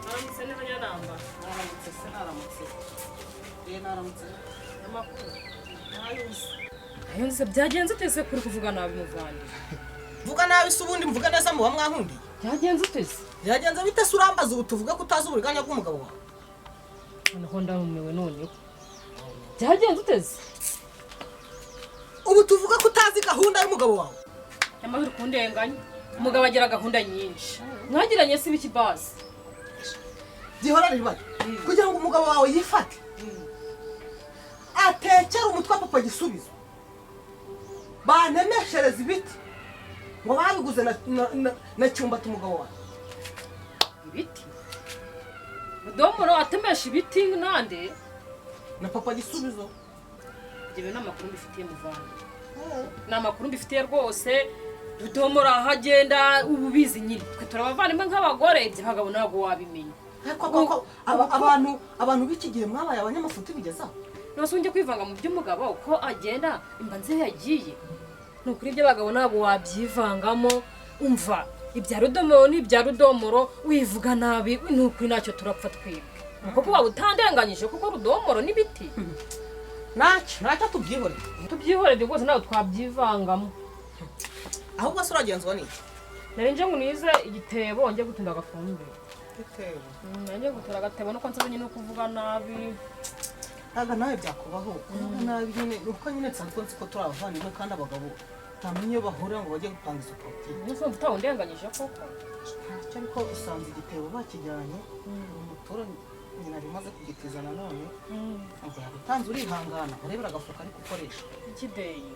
Naramutse neza nyanamba. Naramutse se naramutse. Naramutse. Amakuru. Nayuzi. Ayo nse byagenze utese kuri kuvuga nabi muvandi. Vuga nabi se ubundi mvuga neza mu bamwankundi. Byagenze utese. Byagenze bite se urambaza utuvuga ko utazi uburiganya bw'umugabo wawe. Noneho ndarumewe none. Byagenze utese. Ubu tuvuga ko utazi gahunda y'umugabo wawe. Yamaze kundenganya. Umugabo agira gahunda nyinshi. Mwagiranye se biki basi. Gihora ribaye. Kugira ngo umugabo wawe yifate. Atekera umutwe papa gisubizo. Banemeshereza ibiti. Ngo babiguze na cyumba cy'umugabo wawe. Ibiti. Mudomoro atemesha ibiti nande. Na papa gisubizo. Jewe n'amakuru mbifitiye muvandi. N'amakuru mbifitiye rwose. Mudomoro ahagenda ububizi nyine. Twe turabavandimwe nk'abagore ibyo bagabo ntabwo wabimenya. Koko abantu b'iki gihe mwabaye abanyamafuti bigezaho. Nose unje kwivanga mu by'umugabo uko agenda imbanze yagiye. Nukuri ibyo bagabo ntabwo wabyivangamo umva ibya rudomoro n'ibya rudomoro wivuga nabi nukuri nacyo turapfa twibwe. Kuko waba utandenganyije kuko rudomoro n'ibiti. Nacyo tubyihore. Tubyihore rwose nawe twabyivangamo. Ahubwo se uragenzwa n'iki? Nari nje ngo nize igitebo nje gutunda agafumbire. Igitebo. Nje gutunda agatebo nuko nsabe nyine kuvuga nabi. Ntaga nawe byakubaho. Nabi nyine uko nyine tsanzwe nzi ko turabavandimwe kandi abagabo tamenye bahurira ngo bajye gutanga isuku. Nese mutawundenganyije koko. Ntacyo ariko usanze igitebo bakijyanye umutura nyina rimaze kugitiza nanone. Ngo yagutanze urihangana urebera agafuka ariko ukoresha. Ikideyi.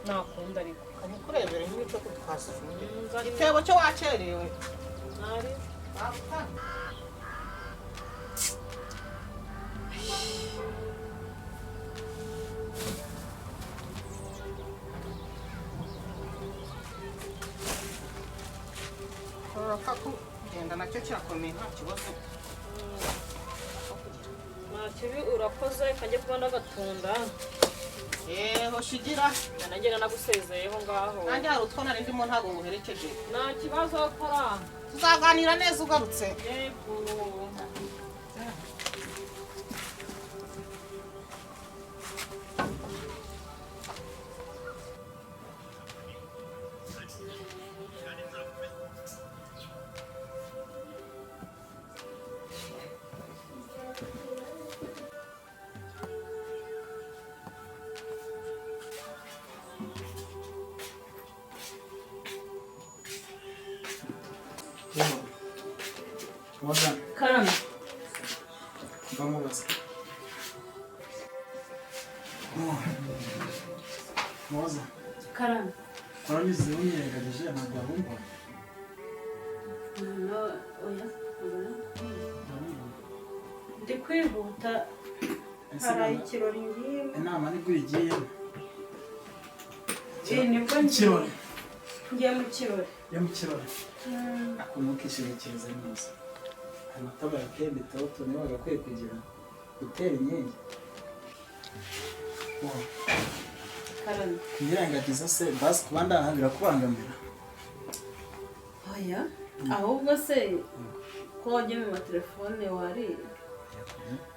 Nakunda ariko. Kurebera nk'icyo twasifunye. Igitebo cyo wakerewe. Nari kugenda nacyo kirakomeye nta kibazo. Kibi urakoze kanje kubona gatunda. Shigira. Nanjye nanagusezeyeho ngaho. Nanjye hari utwo nari ndimo ntago nguherekeje. Nta kibazo kora. Tuzaganira neza ugarutse. Yego. Moza. Karame. Vamos. Moza. Karame. Uramize unyirengeje ntabwo abumva. No, oya. Ndi kwihuta. Hari ikirori ngiye. Inama ni gwigiye. Nibwo ngiye mu kirori. Yo mu kirori. Akumukishirikiza neza. Amataba ya kembe toto niwe bagakwiye kugira gutera inyengi. Karame. Nyirangagiza se basi kubanda ahangira kubangamira. Oya. Ahubwo se ko wajye mu telefone wari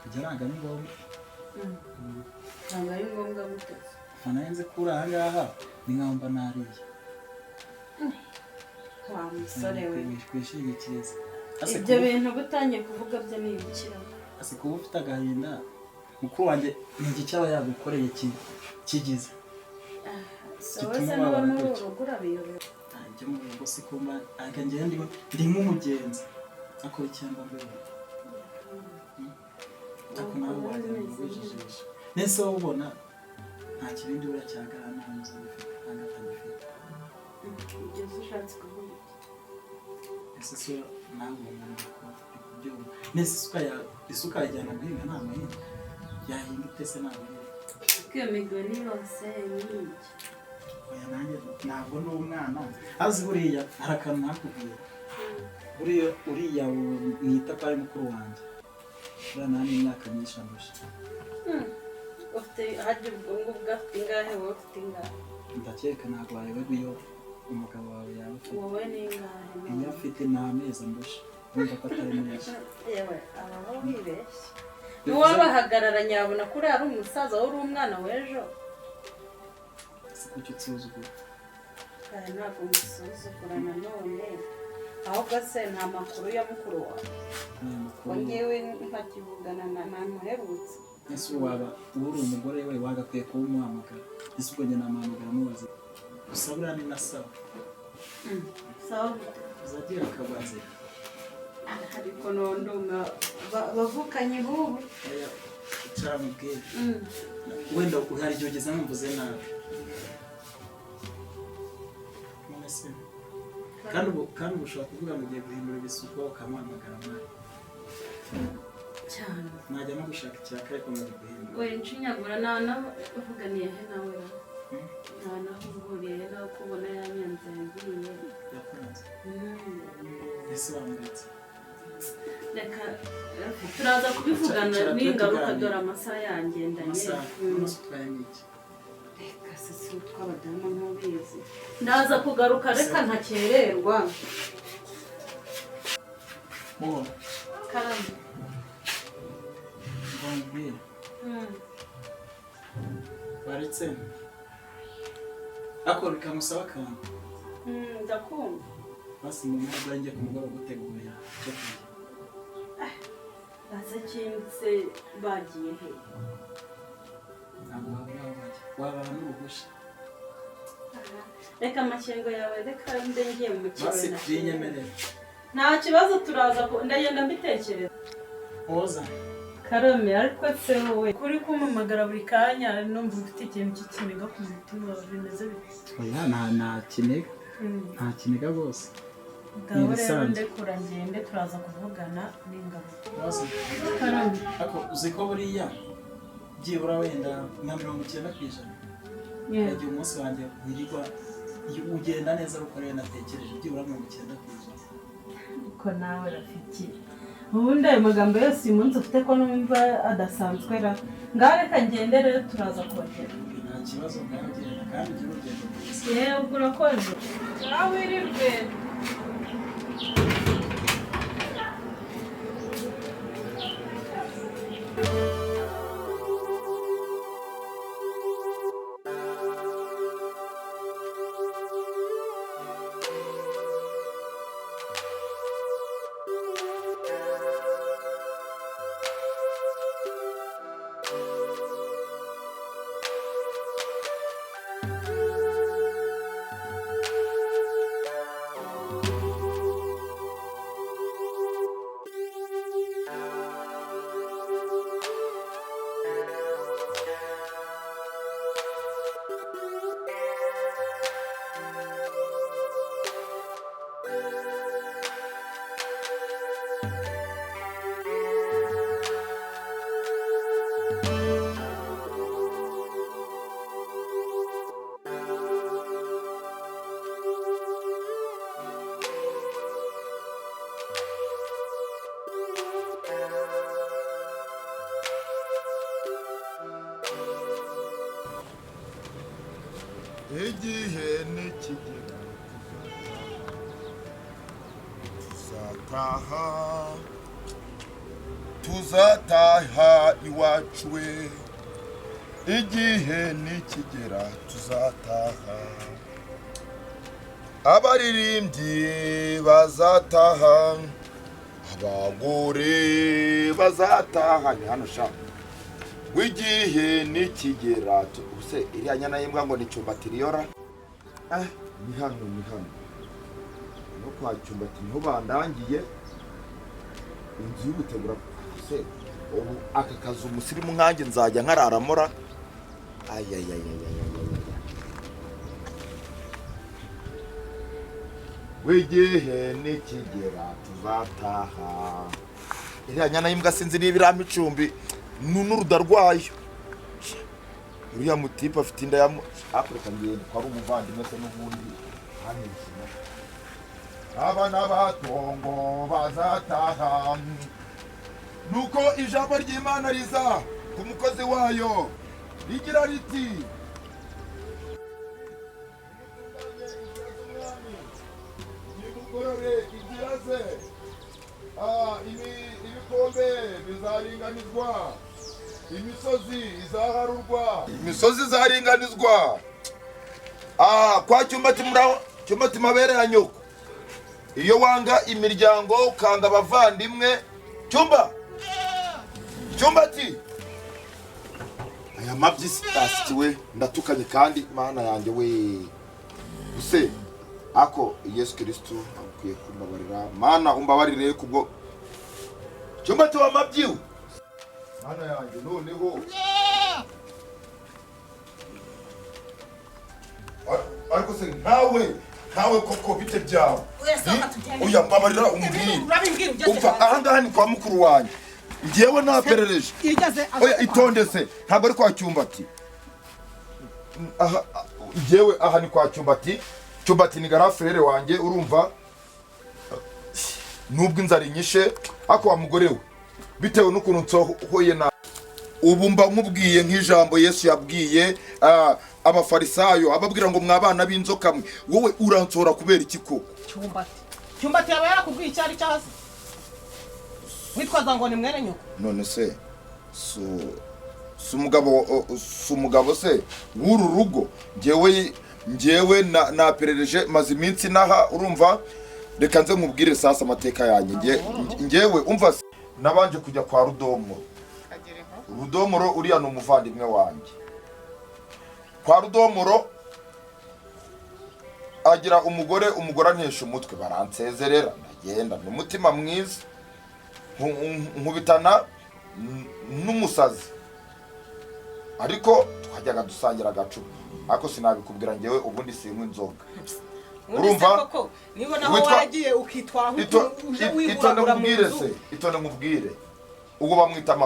Kugeranga ni ngombwa. ntabwo ari ngombwa guteze. Fanayenze kuri ahangaha ni nkamba nariye. Wa musore we. Kwishingikiriza. Ibyo bintu gutangiye kuvuga byo ni ibikira. Ase kuba ufite agahinda mukuru wanjye ni iki cyaba yagukoreye kigize. Sowe se no n'urugura biyobera. Ajya mu ngo sikoma aganje ndi nk'umugenzi akora cyangwa mbere. Ako nawe wajijisha. Nese ubona nta kibindi uracyagara ntamuze bifite angatangifite. Ibyo ushatse kuvuga. Ese so nawe umuntu ko ibyo nese isuka yajyana guhinga nta muhinga yahinga itese nta muhinga. Iyo migoni yose n'iki. Oya nanjye ntabwo ndi umwana azi buriya harakantu nakubwira. Uriya nita kwa mukuru wanjye. Bana ni imyaka myinshi amusha. Ufite haje ubwongo bwafite ingahe wowe ufite ingahe? Ndakeka ntabwo wayoberwa iyo umugabo wawe yawe ufite. Wowe ni ingahe? Iyo afite n'amezi ambusha. urumva ko atari menshi yewe abaho bibeshye n'uwabahagararanye yabona ko uriya ari umusaza wari umwana w'ejo si kucyo utsuzugura kare ntabwo musuzugura nanone ahubwo se nta makuru ya mukuru wawe ngo ngewe nkakivugana namuherutse ese waba uri umugore we wagakwiye kuba umuhamagara ese ubwo njye namuhamagara mubaze gusa buriya ni na sawa sawa uzagira akabaze ariko nondoma bavukanye bubu icara mubwire wenda hari igihe ugeze nkumvuze nabi none se kandi ubu ushobora kuvuga ngo ugiye guhindura ibisuko ukamuhamagara mwana cyane najya no gushaka icyaka ariko ngo guhindura we nshinyagura navuganiye he nawe nahuriye nawe kubona yanyanze yagiye yakunze ese wambetse reka turaza kubivugana n'ingaruka dore amasaha yangendanye umunsi utwaye n'iki reka se si utw'abadamu ntubizi ndaza kugaruka reka ntakererwa uwo karame mbwira baretse ako bikamusaba akantu ndakumva basi mu mwaka njye ku mugoroba gutegura icyo kurya baze kinse bagiye he ntabwo wabana n'uruhushya reka amakengo yawe reka mbe ngiye mu basi kirori byinyemerere nta kibazo turaza ndagenda mbitekereza oza karame ariko se wowe kuri kumpamagara buri kanya numva ufite ikintu cy'ikiniga ku mutima bimeze bite oya nta kiniga nta kiniga rwose ngaho rero ndekura ngende turaza kuvugana n'ingabo oza karame ako uzi ko buriya byibura wenda nka 90% yagiye umunsi wanjye wirirwa ugenda neza ariko rero natekereje byibura 90%. ko nawe rafiki ubundi ayo magambo yose uyu munsi ufite ko numva adasanzwe ra ngaho reka ngende rero turaza kongera nta kibazo ngaho genda kandi ugire urugendo rwiza yewe ubwo urakoze ngaho wirirwe igihe nikigera tuzataha iwacu we igihe nikigera tuzataha abaririmbyi bazataha abagore bazataha ni hano sha w'igihe nikigera use iriya nyana y'imbwa ngo ni cyumbatiriyora ni hano no kwa cyumbati niho bandangiye inzu y'ubutegura use ubu aka kazi umusirimu nkanjye nzajya nkararamora w'igihe nikigera tuzataha iriya nyana y'imbwa sinzi niba iramo icumbi n'uruda rwayo uriya mutipe afite inda ya hakurika ngende ko ari umuvandimwe se n'ubundi hanyurishije abana batongo bazataha nuko ijambo ry'Imana riza ku mukozi wayo rigira riti nimugorore inzira ze ibikombe bizaringanizwa, imisozi izaharurwa, imisozi izaringanizwa. Kwa Cyumbati mabere ya nyoko, iyo wanga imiryango ukanga abavandimwe. Cyumbati aya mabyisi asikiwe ndatukanye kandi mana yanjye we use ako Yesu Kristo akwiye kumbabarira. Mana umbabarire kubwo Cyumbati wa mabyiwe mana yanjye noneho ariko se nkawe koko bite byawe oya mbabarira umbwire umva ahangaha ni kwa mukuru wanjye ngewe naperereje oya itondese ntabwo ari kwa Cyumbati ngewe aha ni kwa Cyumbati ni garafere wanjye urumva nubwo inzara inyishe ako wa mugore we bitewe n'ukuntu nsohoye na ubu mba nkubwiye nk'ijambo Yesu yabwiye abafarisayo ababwira ngo mwabana b'inzoka mwe wowe uransora kubera iki koko? Cyumbati yaba yarakubwiye icyari cyazi witwaza ngo ni mwene nyoko none se umugabo se w'uru rugo ngewe naperereje maze iminsi naha urumva reka nze nkubwire sasa amateka yanjye ngewe umva nabanje kujya kwa Rudomoro uriya ni umuvandimwe wanjye. Kwa Rudomoro agira umugore antesha umutwe baransezerera ndagenda n'umutima mwiza nkubitana n'umusazi ariko twajyaga dusangira agacupa ariko sinabikubwira ngewe ubundi sinywa inzoga urumva niba naho wagiye ukitwara itone nkubwire ubwo bamwita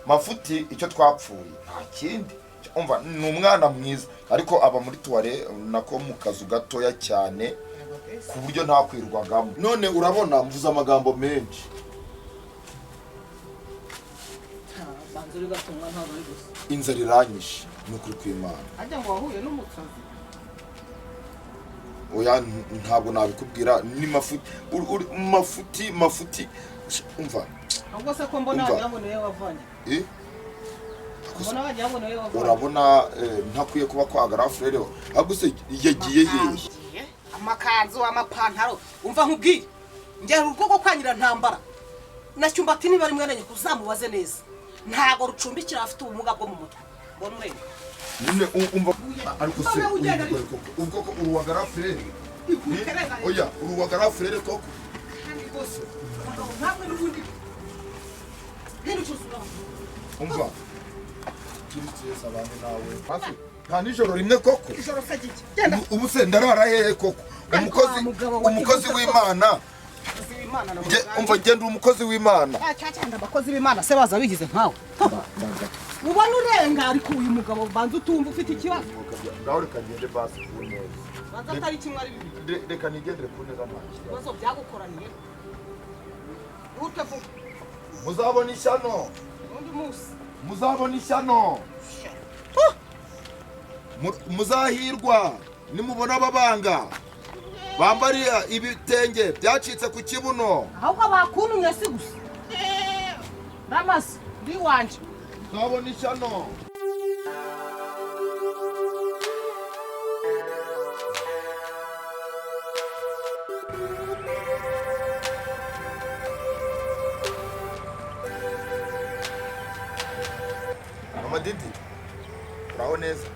mafuti icyo twapfuye nta kindi umva ni umwana mwiza ariko aba muri tuware nako mu kazu gatoya cyane ku buryo ntakwirwagamo. None urabona mvuze amagambo menshi inzara iranyishe n'ukuri kw'Imana. Ajya ngo wahuye n'umusazi oya ntabwo nabikubwira ni mafuti umva ahubwo se ko mbona yaboneye wavanye urabona ntakwiye kuba kwa garafere ahubwo se yagiye hehe amakanzu amapantaro umva nkubwiye ngera urugo kwanyira ntambara na Cyumbati niba ari mwene nyoko uzamubaze neza ntago rucumbikira afite ubumuga bwo mu mutwe mbona urenge none umva ariko se ubwo ko uruwa garafere oya uruwa garafere koko bose ntabwo n'ubundi umva kiritsesa abandi nawe hasi nta nijoro rimwe koko ijoro se gike ubu se ndarara hehe koko umukozi w'Imana umva genda umukozi w'Imana cyane abakozi b'Imana se baza bigize nkawe ubona urenga ariko uyu mugabo banza utumva ufite ikibazo ngaho reka ngende basi ku neza banza atari kimwe ari bibi reka nigendere ku neza nta kibazo byagukoraniye utavuga muzabona ishyano undi munsi muzabona ishyano muzahirwa nimubona ababanga bambariye ibitenge byacitse ku kibuno ahubwo bakunumye si gusa ramasi ndi wanje muzabona ishyano. Mama Didi uraho neza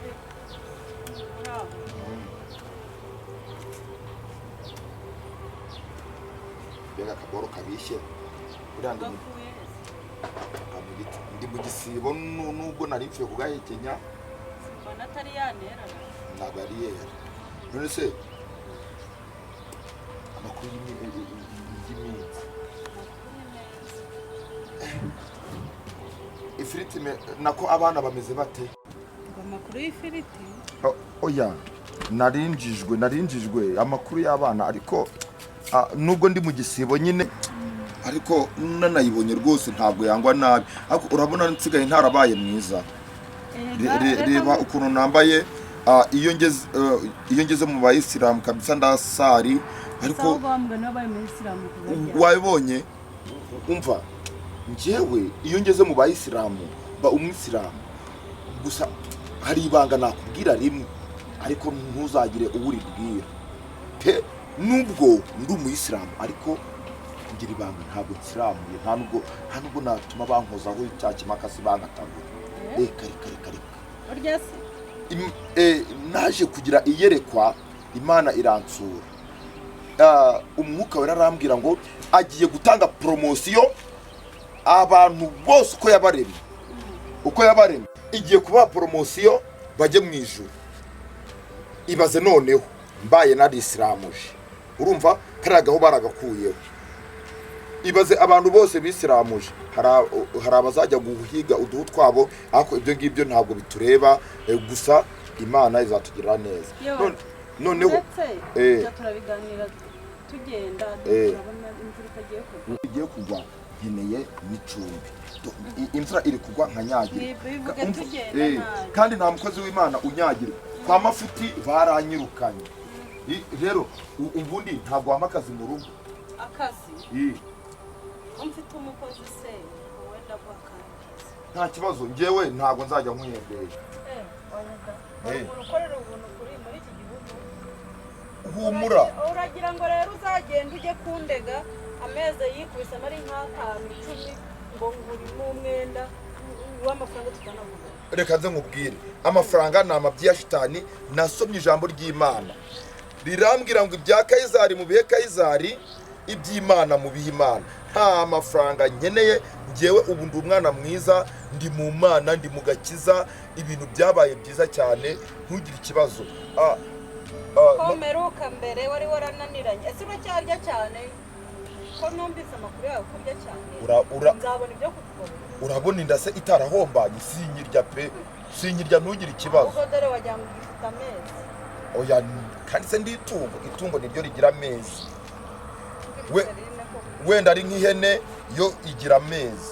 bega akagoro kabishye urandi ndi mu gisibo nubwo nari mfiye kugahekenya mbona atari yanera ntabwo ari yera. None se amakuru y'iminsi ifiriti nako abana bameze bate? Amakuru y'ifiriti oya narinjijwe amakuru y'abana ariko nubwo ndi mu gisibo nyine ariko nanayibonye rwose ntabwo yangwa nabi ariko urabona nsigaye ntarabaye mwiza reba ukuntu nambaye iyo ngeze mu bayisilamu kabisa ndasari ariko sawa bambwa n'abaye mu Islam kuzajya wabonye umva njyewe iyo ngeze mu bayisilamu ba umwisilamu gusa hari ibanga nakubwira rimwe ariko ntuzagire uwuribwira pe nubwo ndi umuyisilamu ariko ngira ibanga ntabwo nsiramuye nta nubwo natuma bankozaho cya kimakasi bangatagura reka urya se naje kugira iyerekwa Imana iransura umwuka wera arambwira ngo agiye gutanga promosiyo abantu bose uko yabaremye igiye kuba promosiyo bajye mu ijuru ibaze noneho mbaye narislamuje urumva karagaho baragakuyeho ibaze abantu bose bisiramuje hari abazajya guhiga uduhu twabo ariko ibyo ngibyo ntabwo bitureba gusa Imana izatugirira neza noneho turabiganira tugenda turabona imvura itagiye kugwa nkeneye n'icumbi imvura iri kugwa nkanyagira kandi nta mukozi w'Imana unyagirwa kwa mafuti baranyirukanye rero ubundi ntabwo wamakazi mu rugo akazi mfite umukozi se wenda bw'akazi nta kibazo njyewe ntabwo nzajya nkwiyembera ukorera ubuntu kuri muri iki gihugu humura uragira ngo rero uzagenda ujye kundega amezi yikubise ari nk'atanu 10 ngo ngurimo umwenda w'amafaranga tutanavuga reka nze nkubwire amafaranga ni amabyi ya shitani nasomye ijambo ry'Imana rirambwira ngo ibya Kayizari mu bihe Kayizari iby'Imana mu bihe Imana nta mafaranga nkeneye njyewe ubu ndi umwana mwiza ndi mu Mana ndi mu gakiza ibintu byabaye byiza cyane ntugire ikibazo komeruka mbere wari warananiranye ese uracyarya cyane ko numvise amakuru yawe kurya cyane nzabona ibyo kukugaburira urabona inda se itarahombanye sinyirya ntugire ikibazo ubwo dore wajya ngo gifite amezi oya kandi se ndi itungo niryo rigira amezi wenda ari nk'ihene yo igira amezi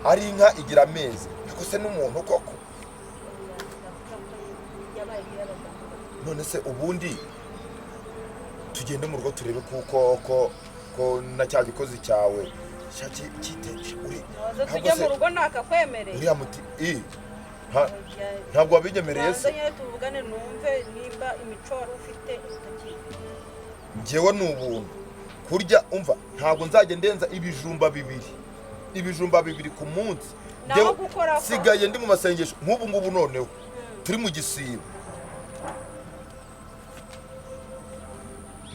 ari inka igira amezi ariko se n'umuntu koko none se ubundi tugende mu rugo turebe ko na cya gikozi cyawe tujya mu rugo nakakwemereye uriya muti ntabwo wabinyemereye se tuvugane numve nimba imico wari ufite njyewe ni ubuntu kurya umva ntabwo nzajya ndenza ibijumba bibiri ku munsi sigaye ndi mu masengesho nk'ubu ngubu noneho turi mu gisibo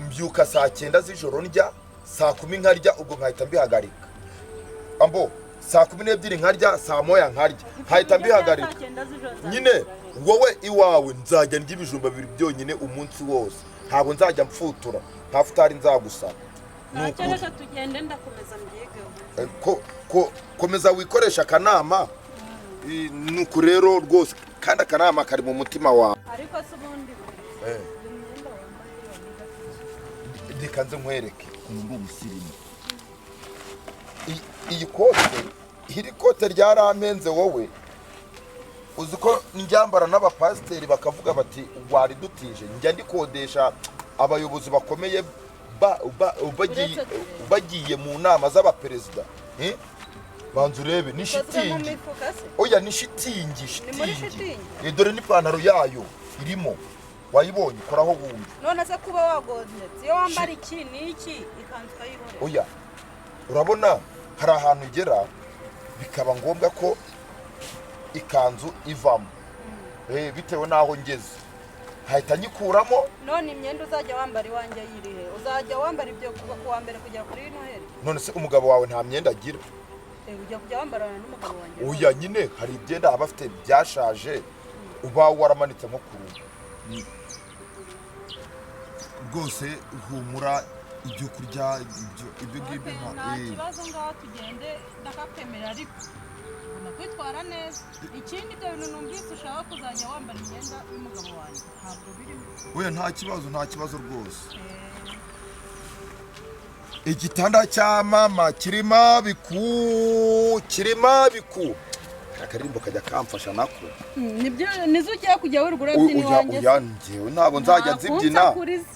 mbyuka saa 9 z'ijoro ndya saa 10 nkarya ubwo nkahita mbihagarika saa 12 nkarya saa 1 nkarya nkahita mbihagarika nyine wowe iwawe nzajya ndya ibijumba bibiri byonyine umunsi wose ntabwo nzajya mfutura nta futari nzagusaba ntakereka tugende ndakomeza mbyigeho komeza wikoresha akanama nuko rero rwose kandi akanama kari mu mutima wawe ariko se ubundi reka nze nkwereke umuntu umusirimu iri kote ryarampenze wowe uzi ko njyambara n'abapasiteri bakavuga bati waridutije njya ndikodesha abayobozi bakomeye bagiye mu nama z'abaperezida banza urebe ni shitingi oya ni shitingi dore n'ipantaro yayo irimo wayibonye koraho wumva none se kuba wagodetse iyo wambara iki n'iki ikanzu kayibore oya urabona hari ahantu ugera bikaba ngombwa ko ikanzu ivamo bitewe n'aho ngeze hahita nyikuramo none imyenda uzajya wambara iwanjye yirihe uzajya wambara ibyo kuva ku wa mbere kugera kuri Noheli none se umugabo wawe nta myenda agira ujya kujya wambarana n'umugabo wanjye oya nyine hari ibyenda aba afite byashaje uba waramanitse nko ku rugo rwose humura ibyo kurya ibyo ngibyo nta kibazo ngaho tugende ndakakwemerera ariko kwitwara neza ikindi ibyo bintu numvise ushaka kuzajya wambara imyenda y'umugabo wanjye ntabwo birimo oya nta kibazo rwose igitanda cya mama kirima biku akaririmbo kajya kamfasha nako nibyo nizo ugiye kujya wirugura byini wanjye njyewe ntabwo nzajya nzibyina Ntakunsakuriza.